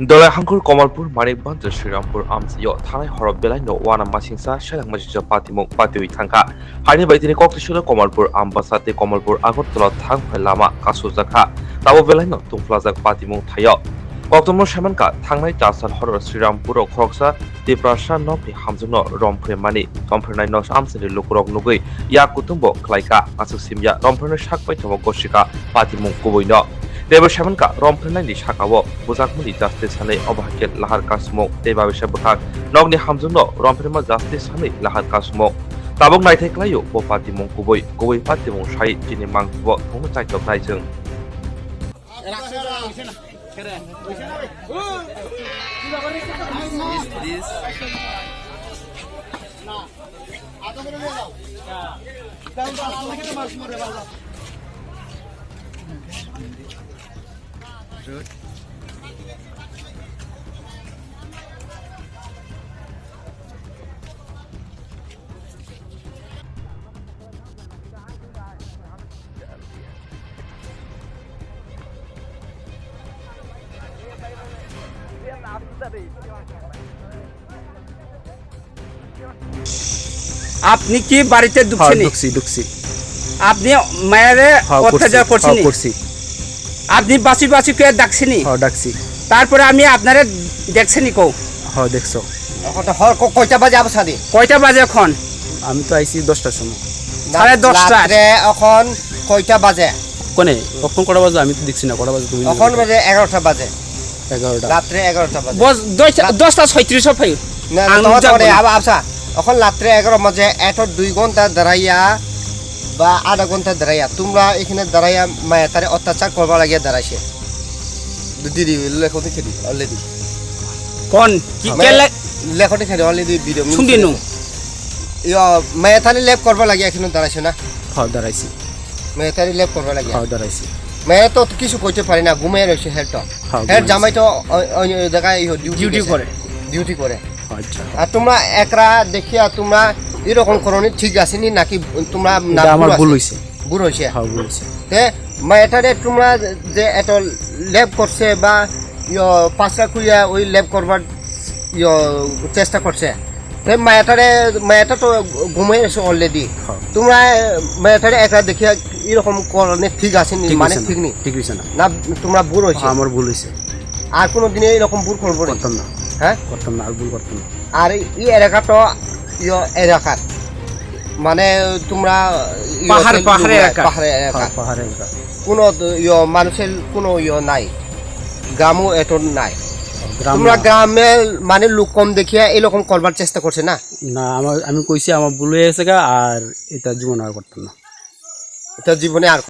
Dolai Kamalpur Manikband Srirampur Amsiyo Thai Horror Belai no Wana Masingsa Shalang Masija Patimok Patui Tanka Hani Baitini Kokishula Kamalpur Ambasate Kamalpur Agotla Tungphwlajak Lama Kasuzaka Tabo Belai no Tungphwlajak Patimok Tayo Koktomo Shamanka Tangnai Jasan Horror Srirampur Kroksa Twiprajwk no Pi Hamzuno Rompherejakha Rompherejakha no Amsini Lukurok Nugui Yakutumbo Klaika Asusimya Rompherejakha Paitomo Goshika Patimok Kuboino Deba Shamanka, Rompherejakha ni Shakawo, Buzakmuni Justice Hane Obahaket Lahar Kasmo, Deba Shabutak, Nogni Hamzuno, Rompherejakha Justice Hane Lahar Kasmo. Tabong Naitek Layo, Bopati Monkuboi, Goi Pati Monshai, Jini Mangbo, Tongutai of Naijung. আপনি কি বাড়িতে ঢুকছেন? আপনি মায়েরে অত্যাচার করছেন? আপনি বাসি বাসি কে ডাকছেন? ডাকছি। তারপরে আমি আপনারে দেখছেনি কও? দেখছো। কয়টা বাজে আবসাদি? কয়টা বাজে এখন? আমি তো আইছি 10টার সময়। 10:30 রাতে এখন কয়টা বাজে? কোনে? কখন কটা বাজে আমি তো দেখছি না। কটা বাজে তুমি? এখন বাজে 11টা বাজে। 11টা। রাতে 11টা বাজে। 10:36 হয়। না তোমার আবসা এখন রাতে 11 বাজে এত 2 ঘন্টা দাঁড়াইয়া বা আধা ঘন্টা দাঁড়াইয়া তোমরা এখানে দাঁড়াইয়া মায়া তারে অত্যাচার করবা লাগিয়া দাঁড়াইছে। দিদি লেখতে খেদি অলরেডি কোন কি কেলে লেখতে খেদি অলরেডি ভিডিও শুনিনু ইয়া মায়া তারে লেপ করবা লাগিয়া এখানে দাঁড়াইছে না? দাঁড়াইছি। মায়া তারে লেপ করবা লাগিয়া দাঁড়াইছি। মায়া তো কিছু কইতে পারে না, ঘুমিয়ে রয়েছে হেডটা। হেড জামাই তো অন্য জায়গায় ডিউটি করে। আচ্ছা। আর তোমরা একরা দেখিয়া তোমরা এরকম করনি ঠিক আছে নি নাকি তোমরা আমার ভুল হইছে? ভুল হইছে। হ্যাঁ ভুল হইছে। তে মায়াটারে তোমরা যে এত ল্যাব করছে বা পাঁচটা কুইয়া ওই ল্যাব করবার চেষ্টা করছে, তে মায়াটা তো ঘুমিয়ে এসে অলরেডি। তোমরা মায়াটারে একরা দেখিয়া এরকম করনি ঠিক আছে নি মানে ঠিক নি? ঠিক হইছে না। না তোমরা ভুল হইছে? আমার ভুল হইছে। আর কোনো দিনে এরকম ভুল করবো করতাম না। হ্যাঁ করতাম না, আর ভুল করতাম না। আর এই এলাকাটা এলাকার মানে তোমরা পাহাড়ে এলাকা কোনো মানুষের কোনো নাই, গ্রামও এত নাই। তোমরা গ্রামে মানে লোক কম দেখিয়া এরকম করবার চেষ্টা করছে না? না আমি কইছি আমার ভুল হয়ে গেছে আর এটা জীবন আর করতাম না। এটা জীবনে আর